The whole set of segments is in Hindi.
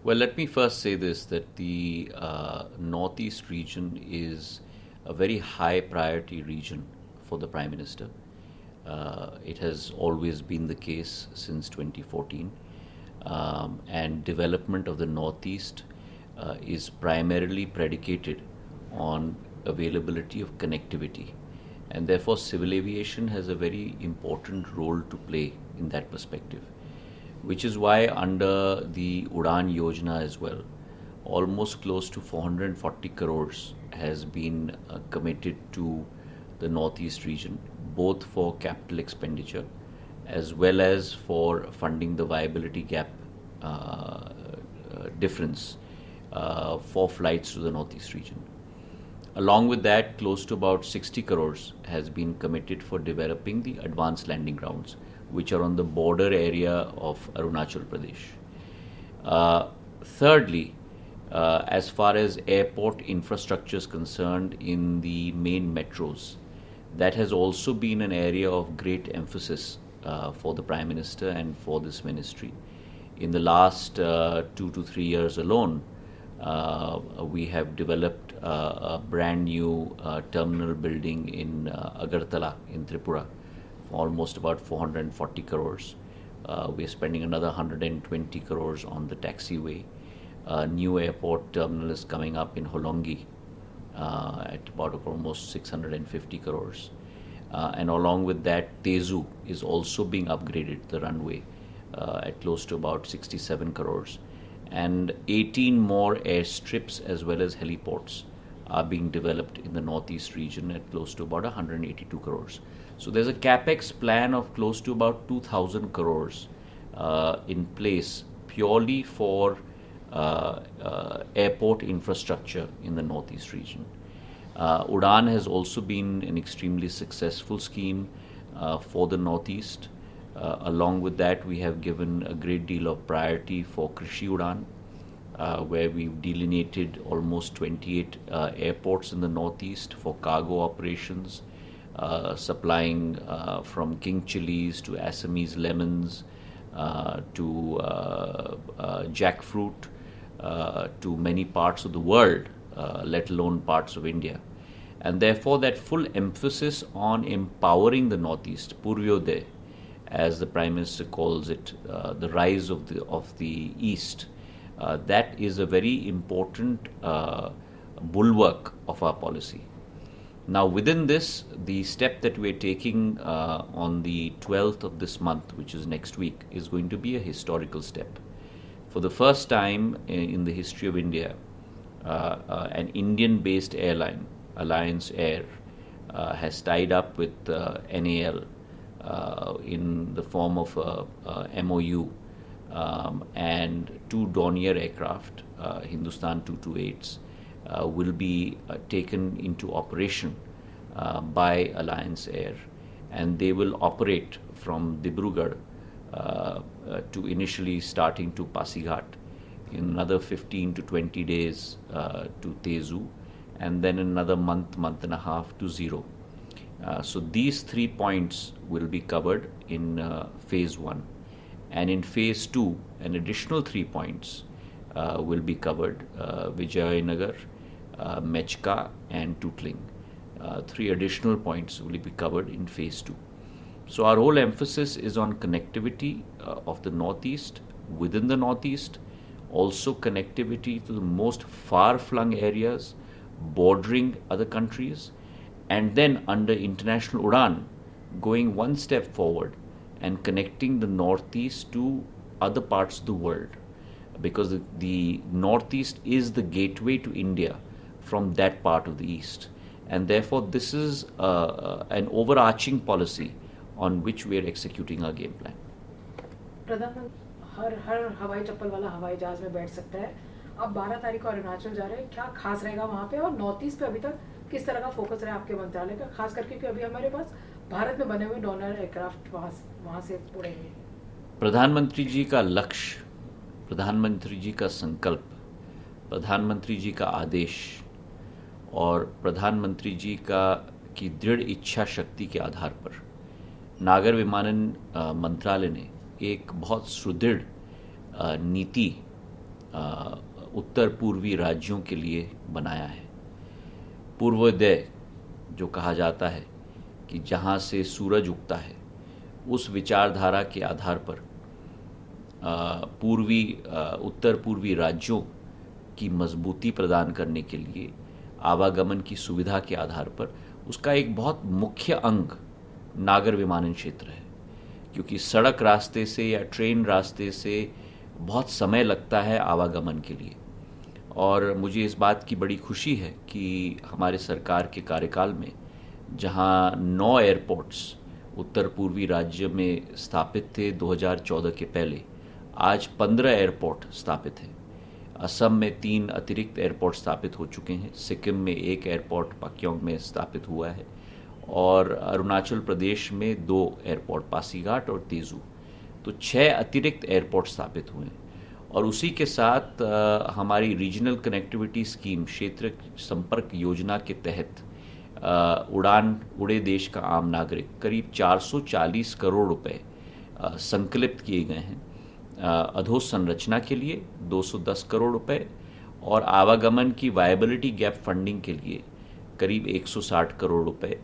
Well, let me first say this, that the Northeast region is a very high priority region for the Prime Minister. It has always been the case since 2014. And development of the Northeast is primarily predicated on availability of connectivity. And therefore, civil aviation has a very important role to play in that perspective, which is why under the Udan Yojana as well, almost close to 440 crores has been committed to the Northeast region, both for capital expenditure as well as for funding the viability gap difference for flights to the Northeast region. Along with that, close to about 60 crores has been committed for developing the advanced landing grounds, which are on the border area of Arunachal Pradesh. Thirdly, as far as airport infrastructure is concerned in the main metros, that has also been an area of great emphasis for the Prime Minister and for this ministry. In the last 2 to 3 years alone, we have developed a brand new terminal building in Agartala in Tripura for almost about 440 crores. We are spending another 120 crores on the taxiway. A new airport terminal is coming up in Holongi at about almost 650 crores. And along with that, Tezu is also being upgraded, the runway, at close to about 67 crores. And 18 more airstrips as well as heliports are being developed in the Northeast region at close to about 182 crores. So there's a capex plan of close to about 2,000 crores in place purely for airport infrastructure in the Northeast region. Udan has also been an extremely successful scheme for the Northeast. Along with that, we have given a great deal of priority for Krishi Udan, where we've delineated almost 28 airports in the Northeast for cargo operations, supplying from king chilies to Assamese lemons to jackfruit to many parts of the world, let alone parts of India. And therefore, that full emphasis on empowering the Northeast, Purvyodaya, as the Prime Minister calls it, the rise of the East, that is a very important bulwark of our policy. Now, within this, the step that we're taking on the 12th of this month, which is next week, is going to be a historical step. For the first time in the history of India, an Indian-based airline, Alliance Air, has tied up with NAL in the form of a MOU, and 2 Dornier aircraft, Hindustan 228s, will be taken into operation by Alliance Air, and they will operate from Dibrugarh to initially starting to Pasighat, in another 15 to 20 days to Tezu, and then another month and a half to Zero. So these 3 points will be covered in phase 1. And in phase 2, an additional 3 points will be covered, Vijayanagar, Mechka and Tutling. 3 additional points will be covered in phase 2. So our whole emphasis is on connectivity of the Northeast, within the Northeast, also connectivity to the most far-flung areas bordering other countries, and then under International Udan, going one step forward and connecting the Northeast to other parts of the world, because the Northeast is the gateway to India from that part of the East. And therefore, this is an overarching policy on which we are executing our game plan. प्रधानमंत्री हर हवाई चप्पल वाला हवाई जहाज में बैठ सकता है. अब 12 तारीख को अरुणाचल जा रहे हैं, क्या खास रहेगा वहाँ पे, और नॉर्थ ईस्ट पे अभी तक किस तरह का फोकस रहा आपके मंत्रालय का, खास करके क्योंकि अभी हमारे पास भारत में बने हुए डोनर एयरक्राफ्ट वहाँ से उड़ेंगे. प्रधानमंत्री जी का लक्ष्य, प्रधानमंत्री जी का संकल्प, प्रधानमंत्री जी का आदेश और प्रधानमंत्री जी की दृढ़ इच्छा शक्ति के आधार पर नागर विमानन मंत्रालय ने एक बहुत सुदृढ़ नीति उत्तर पूर्वी राज्यों के लिए बनाया है। पूर्वोदय जो कहा जाता है कि जहाँ से सूरज उगता है, उस विचारधारा के आधार पर उत्तर पूर्वी राज्यों की मजबूती प्रदान करने के लिए आवागमन की सुविधा के आधार पर उसका एक बहुत मुख्य अंग नागर विमानन क्षेत्र है, क्योंकि सड़क रास्ते से या ट्रेन रास्ते से बहुत समय लगता है आवागमन के लिए। और मुझे इस बात की बड़ी खुशी है कि हमारे सरकार के कार्यकाल में जहां 9 एयरपोर्ट्स उत्तर पूर्वी राज्य में स्थापित थे 2014 के पहले, आज 15 एयरपोर्ट स्थापित हैं। असम में 3 अतिरिक्त एयरपोर्ट स्थापित हो चुके हैं, सिक्किम में 1 एयरपोर्ट पाक्योंग में स्थापित हुआ है, और अरुणाचल प्रदेश में 2 एयरपोर्ट पासीघाट और तेजू, तो 6 अतिरिक्त एयरपोर्ट स्थापित हुए हैं। और उसी के साथ हमारी रीजनल कनेक्टिविटी स्कीम, क्षेत्र संपर्क योजना के तहत उड़े देश का आम नागरिक करीब 440 करोड़ रुपए संकलित किए गए हैं अधोसंरचना के लिए 210 करोड़ रुपए, और आवागमन की वायबिलिटी गैप फंडिंग के लिए करीब 160 करोड़ रुपए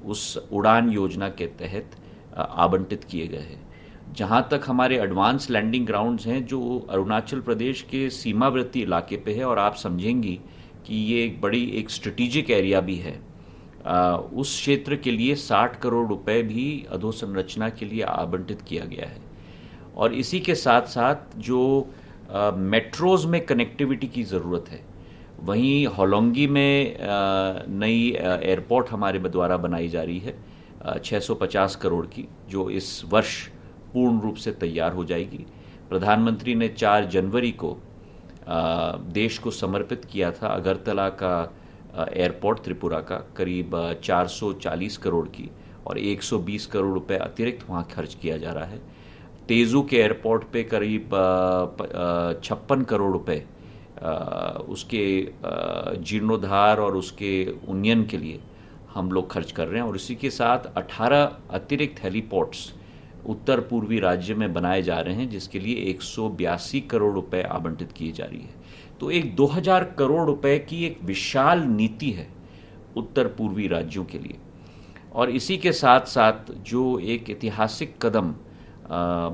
उस उड़ान योजना के तहत आवंटित किए गए हैं। जहाँ तक हमारे एडवांस लैंडिंग ग्राउंड्स हैं जो अरुणाचल प्रदेश के सीमावर्ती इलाके पे है, और आप समझेंगी कि ये एक बड़ी स्ट्रेटेजिक एरिया भी है, उस क्षेत्र के लिए 60 करोड़ रुपए भी अधोसंरचना के लिए आवंटित किया गया है। और इसी के साथ साथ जो मेट्रोज में कनेक्टिविटी की ज़रूरत है, वहीं होलोंगी में नई एयरपोर्ट हमारे द्वारा बनाई जा रही है 650 करोड़ की, जो इस वर्ष पूर्ण रूप से तैयार हो जाएगी। प्रधानमंत्री ने 4 जनवरी को देश को समर्पित किया था अगरतला का एयरपोर्ट त्रिपुरा का करीब 440 करोड़ की, और 120 करोड़ रुपए अतिरिक्त वहाँ खर्च किया जा रहा है। तेजू के एयरपोर्ट पे करीब 56 करोड़ रुपए उसके जीर्णोद्धार और उसके उन्नयन के लिए हम लोग खर्च कर रहे हैं। और इसी के साथ 18 अतिरिक्त हेलीपोर्ट्स उत्तर पूर्वी राज्य में बनाए जा रहे हैं, जिसके लिए 182 करोड़ रुपए आवंटित किए जा रही है। तो एक 2000 करोड़ रुपए की एक विशाल नीति है उत्तर पूर्वी राज्यों के लिए। और इसी के साथ साथ जो एक ऐतिहासिक कदम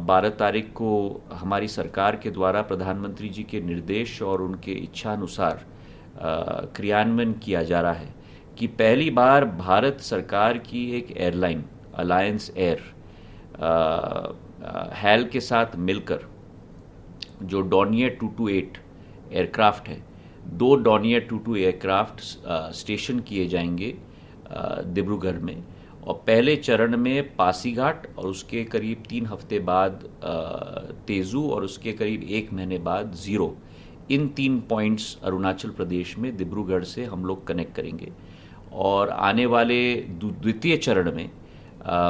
12 तारीख को हमारी सरकार के द्वारा प्रधानमंत्री जी के निर्देश और उनके इच्छा अनुसार क्रियान्वयन किया जा रहा है कि पहली बार भारत सरकार की एक एयरलाइन अलायंस एयर हैल के साथ मिलकर जो डॉनियर 228 एयरक्राफ्ट है, 2 डॉनियर 22 एयरक्राफ्ट स्टेशन किए जाएंगे डिब्रूगढ़ में, और पहले चरण में पासीघाट, और उसके करीब 3 हफ्ते बाद तेजू, और उसके करीब 1 महीने बाद जीरो। इन 3 पॉइंट्स अरुणाचल प्रदेश में डिब्रूगढ़ से हम लोग कनेक्ट करेंगे। और आने वाले द्वितीय चरण में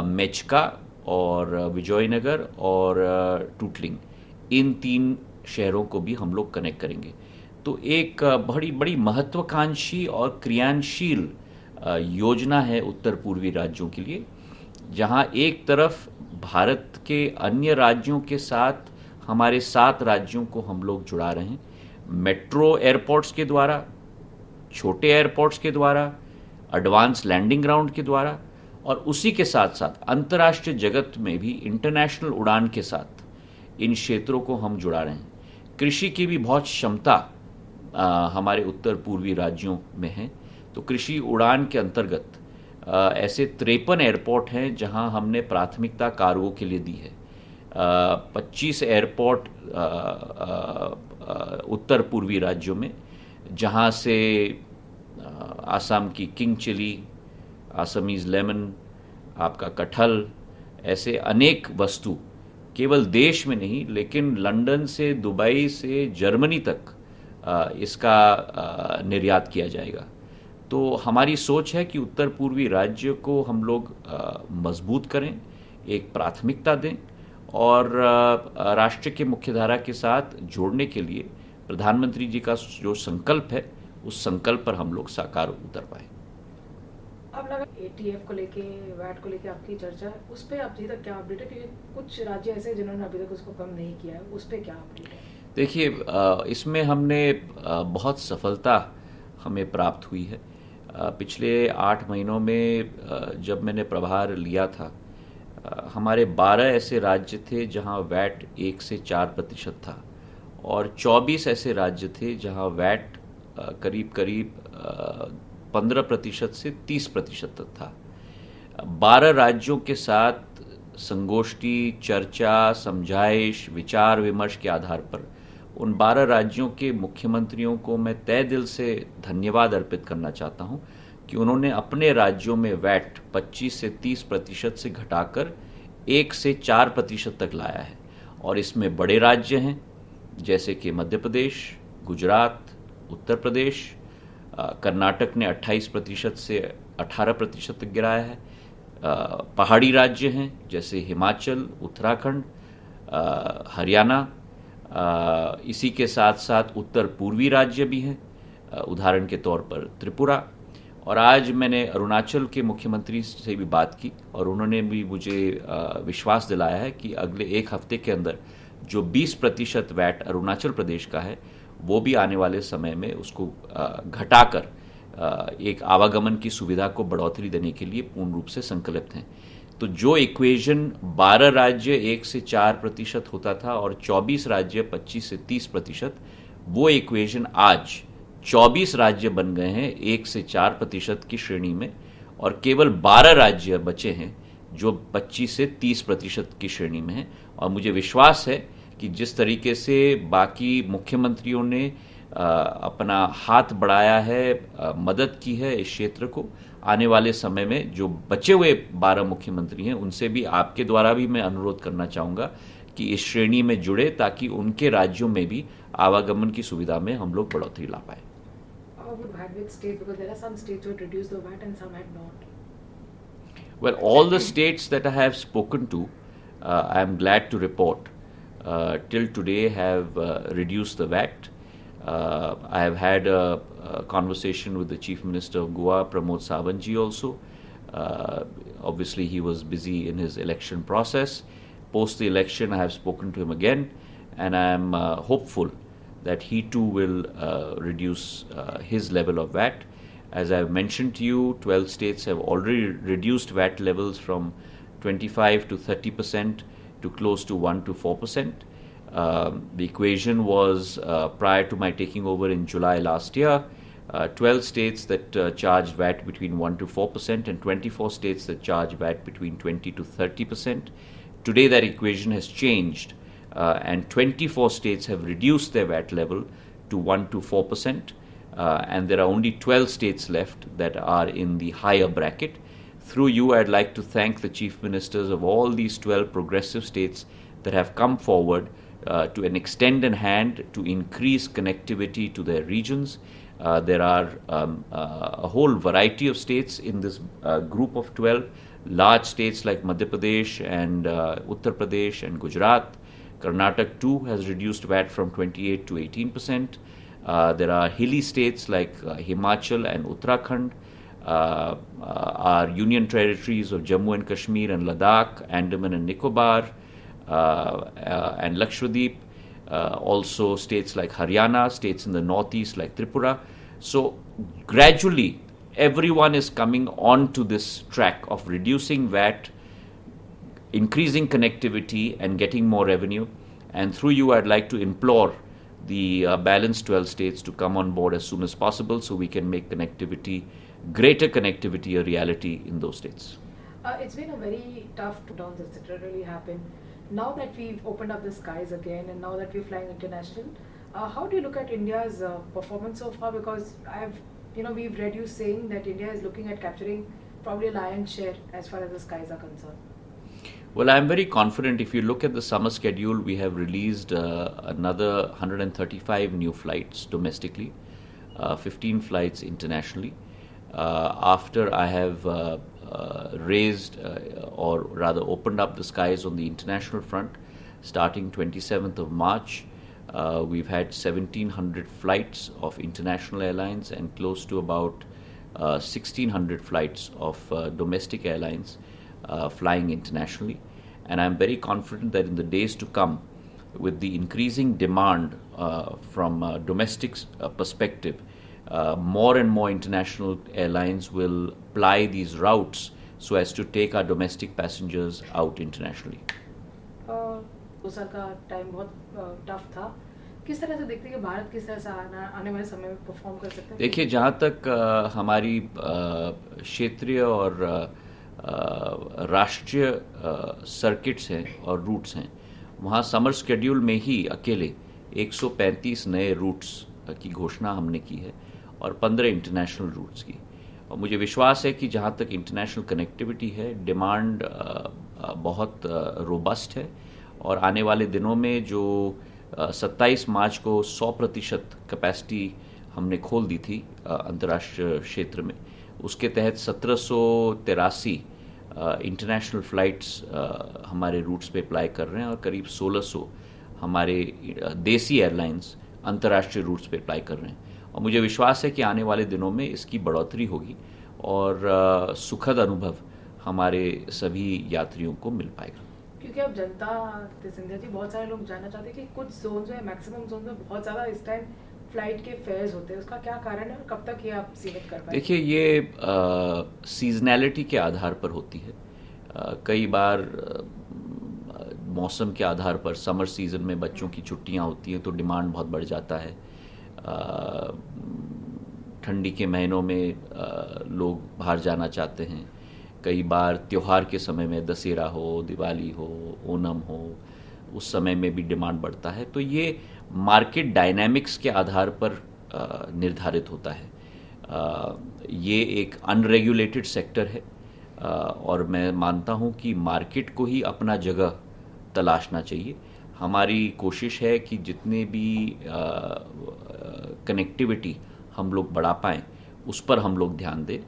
मेचका और विजयनगर और टूटलिंग, इन 3 शहरों को भी हम लोग कनेक्ट करेंगे। तो एक बड़ी महत्वाकांक्षी और क्रियाशील योजना है उत्तर पूर्वी राज्यों के लिए, जहां एक तरफ भारत के अन्य राज्यों के साथ हमारे 7 राज्यों को हम लोग जुड़ा रहे हैं, मेट्रो एयरपोर्ट्स के द्वारा, छोटे एयरपोर्ट्स के द्वारा, एडवांस लैंडिंग ग्राउंड के द्वारा, और उसी के साथ साथ अंतर्राष्ट्रीय जगत में भी इंटरनेशनल उड़ान के साथ इन क्षेत्रों को हम जुड़ा रहे हैं। कृषि की भी बहुत क्षमता हमारे उत्तर पूर्वी राज्यों में है, तो कृषि उड़ान के अंतर्गत ऐसे 53 एयरपोर्ट हैं जहां हमने प्राथमिकता कार्गो के लिए दी है। 25 एयरपोर्ट उत्तर पूर्वी राज्यों में, जहां से आसाम की किंग चिली, आसामीज लेमन, आपका कटहल, ऐसे अनेक वस्तु केवल देश में नहीं लेकिन लंदन से दुबई से जर्मनी तक इसका निर्यात किया जाएगा। तो हमारी सोच है कि उत्तर पूर्वी राज्य को हम लोग मजबूत करें, एक प्राथमिकता दें, और राष्ट्र के मुख्यधारा के साथ जोड़ने के लिए प्रधानमंत्री जी का जो संकल्प है, उस संकल्प पर हम लोग साकार उतर पाए। अब लगा एटीएफ को लेके, वैट को लेके आपकी चर्चा, उस पर अभी तक क्या अपडेट है? क्योंकि कुछ राज्य ऐसे हैं जिन्होंने अभी तक उसको कम नहीं किया है, उस पर क्या अपडेट है? देखिए, इसमें हमने बहुत सफलता हमें प्राप्त हुई है। पिछले 8 महीनों में जब मैंने प्रभार लिया था, हमारे 12 ऐसे राज्य थे जहां वैट 1 से 4% था, और 24 ऐसे राज्य थे जहां वैट करीब करीब 15% से 30% तक था। 12 राज्यों के साथ संगोष्ठी, चर्चा, समझाइश, विचार विमर्श के आधार पर उन 12 राज्यों के मुख्यमंत्रियों को मैं तहे दिल से धन्यवाद अर्पित करना चाहता हूं कि उन्होंने अपने राज्यों में वैट 25 से 30% से घटाकर 1 से 4% तक लाया है। और इसमें बड़े राज्य हैं जैसे कि मध्य प्रदेश, गुजरात, उत्तर प्रदेश, कर्नाटक ने 28% से 18% तक गिराया है। पहाड़ी राज्य हैं जैसे हिमाचल, उत्तराखंड, हरियाणा, इसी के साथ साथ उत्तर पूर्वी राज्य भी हैं, उदाहरण के तौर पर त्रिपुरा। और आज मैंने अरुणाचल के मुख्यमंत्री से भी बात की और उन्होंने भी मुझे विश्वास दिलाया है कि अगले 1 हफ्ते के अंदर जो 20% वैट अरुणाचल प्रदेश का है वो भी आने वाले समय में उसको घटाकर एक आवागमन की सुविधा को बढ़ोतरी देने के लिए पूर्ण रूप से संकल्पित हैं। तो जो इक्वेशन 12 राज्य 1 से 4% होता था और 24 राज्य 25 से 30%, वो इक्वेशन आज 24 राज्य बन गए हैं 1 से 4% की श्रेणी में, और केवल 12 राज्य बचे हैं जो 25 से 30% की श्रेणी में हैं। और मुझे विश्वास है कि जिस तरीके से बाकी मुख्यमंत्रियों ने अपना हाथ बढ़ाया है, मदद की है इस क्षेत्र को, आने वाले समय में जो बचे हुए 12 मुख्यमंत्री हैं उनसे भी आपके द्वारा भी मैं अनुरोध करना चाहूँगा कि इस श्रेणी में जुड़े ताकि उनके राज्यों में भी आवागमन की सुविधा में हम लोग बढ़ोतरी ला पाए। Well, all the states that I have spoken to, I am glad to report, till today have reduced the VAT. I have had a conversation with the Chief Minister of Goa, Pramod Savanji also. Obviously, he was busy in his election process. Post the election, I have spoken to him again, and I am hopeful that he too will reduce his level of VAT. As I have mentioned to you, 12 states have already reduced VAT levels from 25 to 30% to close to 1 to 4%. The equation was, prior to my taking over in July last year, 12 states that charged VAT between 1 to 4% and 24 states that charge VAT between 20 to 30%. Today that equation has changed, and 24 states have reduced their VAT level to 1 to 4%, and there are only 12 states left that are in the higher bracket. Through you, I'd like to thank the chief ministers of all these 12 progressive states that have come forward to extend a hand to increase connectivity to their regions. There are a whole variety of states in this group of 12, large states like Madhya Pradesh and Uttar Pradesh and Gujarat. Karnataka too has reduced VAT from 28 to 18%. There are hilly states like Himachal and Uttarakhand. Our union territories of Jammu and Kashmir and Ladakh, Andaman and Nicobar, and Lakshadweep, also states like Haryana, states in the northeast like Tripura. So gradually everyone is coming on to this track of reducing VAT, increasing connectivity and getting more revenue. And through you, I'd like to implore the balanced 12 states to come on board as soon as possible so we can make connectivity, greater connectivity, a reality in those states. It's been a very tough lockdown that's literally happened. Now that we've opened up the skies again and now that we're flying international, how do you look at India's performance so far? Because we've read you saying that India is looking at capturing probably a lion's share as far as the skies are concerned. Well, I'm very confident. If you look at the summer schedule, we have released another 135 new flights domestically, 15 flights internationally. After I have raised or rather opened up the skies on the international front, starting 27th of March, we've had 1,700 flights of international airlines and close to about 1,600 flights of domestic airlines flying internationally. And I'm very confident that in the days to come, with the increasing demand from a domestic perspective, more and more international airlines will ply these routes so as to take our domestic passengers out internationally. 2 साल का टाइम बहुत टफ था, किस तरह से देखते हैं कि भारत किस तरह से आने वाले समय में परफॉर्म कर सकते हैं? देखिए, जहाँ तक हमारी क्षेत्रीय और राष्ट्रीय सर्किट्स हैं और रूट्स हैं, वहाँ समर शेड्यूल में ही अकेले 135 नए रूट्स की घोषणा हमने की है और 15 इंटरनेशनल रूट्स की। और मुझे विश्वास है कि जहाँ तक इंटरनेशनल कनेक्टिविटी है, डिमांड बहुत रोबस्ट है और आने वाले दिनों में जो 27 मार्च को 100% कैपेसिटी हमने खोल दी थी अंतर्राष्ट्रीय क्षेत्र में, उसके तहत 1783 इंटरनेशनल फ्लाइट्स हमारे रूट्स पे अप्लाई कर रहे हैं और करीब 1600 हमारे देसी एयरलाइंस अंतर्राष्ट्रीय रूट्स पे अप्लाई कर रहे हैं। और मुझे विश्वास है कि आने वाले दिनों में इसकी बढ़ोतरी होगी और सुखद अनुभव हमारे सभी यात्रियों को मिल पाएगा। क्योंकि अब जनता सिंधिया जी, बहुत सारे लोग जानना चाहते हैं कि कुछ जोन में, मैक्सिमम जोन में बहुत ज़्यादा इस टाइम फ्लाइट के फेयर्स होते हैं, उसका क्या कारण है और कब तक ये आप सीमित कर पाएंगे? देखिए, ये सीजनैलिटी के आधार पर होती है। कई बार मौसम के आधार पर समर सीजन में बच्चों की छुट्टियां होती हैं तो डिमांड बहुत बढ़ जाता है। ठंडी के महीनों में लोग बाहर जाना चाहते हैं। कई बार त्योहार के समय में, दशहरा हो, दिवाली हो, ओणम हो, उस समय में भी डिमांड बढ़ता है। तो ये मार्केट डायनामिक्स के आधार पर निर्धारित होता है। ये एक अनरेगुलेटेड सेक्टर है और मैं मानता हूँ कि मार्केट को ही अपना जगह तलाशना चाहिए। हमारी कोशिश है कि जितने भी कनेक्टिविटी हम लोग बढ़ा पाएँ उस पर हम लोग ध्यान दें।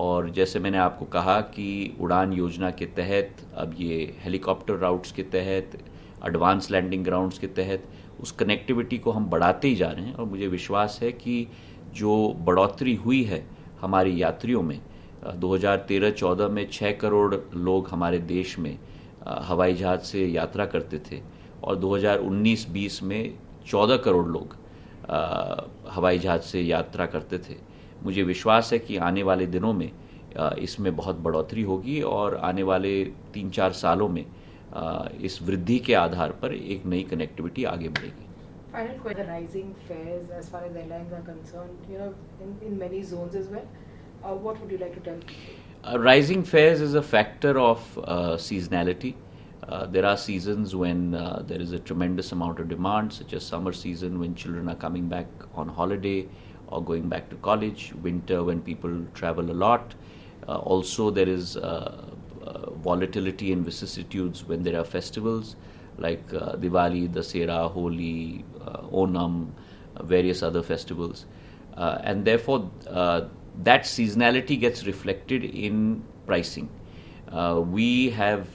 और जैसे मैंने आपको कहा कि उड़ान योजना के तहत अब ये हेलीकॉप्टर राउट्स के तहत, एडवांस लैंडिंग ग्राउंड्स के तहत उस कनेक्टिविटी को हम बढ़ाते ही जा रहे हैं। और मुझे विश्वास है कि जो बढ़ोतरी हुई है हमारी यात्रियों में, 2013-14 में 6 करोड़ लोग हमारे देश में हवाई जहाज़ से यात्रा करते थे और 2019-20 में 14 करोड़ लोग हवाई जहाज़ से यात्रा करते थे। मुझे विश्वास है कि आने वाले दिनों में इसमें बहुत बढ़ोतरी होगी और आने वाले 3-4 सालों में इस वृद्धि के आधार पर एक नई कनेक्टिविटी आगे बढ़ेगी। Final question: rising fares as far as airlines are concerned, you know, in many zones as well. What would you like to tell people? Rising fares is a factor of seasonality. There are seasons when there is a tremendous amount of demand, such as summer season when children are coming back on holiday or going back to college, winter when people travel a lot. Also there is volatility and vicissitudes when there are festivals like Diwali, Dashera, Holi, Onam, various other festivals. And therefore that seasonality gets reflected in pricing. We have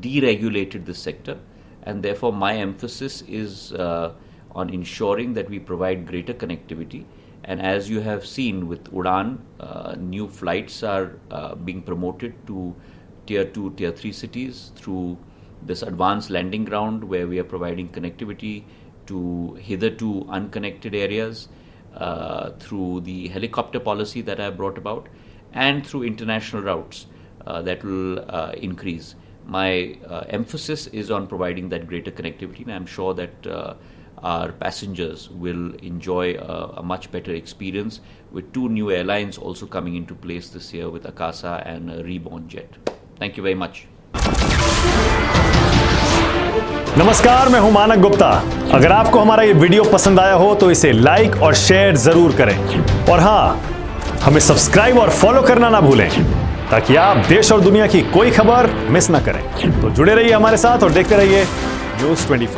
deregulated this sector, and therefore my emphasis is on ensuring that we provide greater connectivity. And as you have seen with Udan, new flights are being promoted to Tier 2, Tier 3 cities through this advanced landing ground where we are providing connectivity to hitherto unconnected areas, through the helicopter policy that I have brought about, and through international routes that will increase. My emphasis is on providing that greater connectivity, and I'm sure that our passengers will enjoy a much better experience with 2 new airlines also coming into place this year with Akasa and Reborn Jet. Thank you very much. नमस्कार, मैं हूं मानक गुप्ता। अगर आपको हमारा ये वीडियो पसंद आया हो तो इसे लाइक और शेयर जरूर करें, और हां, हमें सब्सक्राइब और फॉलो करना ना भूलें ताकि आप देश और दुनिया की कोई खबर मिस ना करें। तो जुड़े रहिए हमारे साथ और देखते रहिए News 24।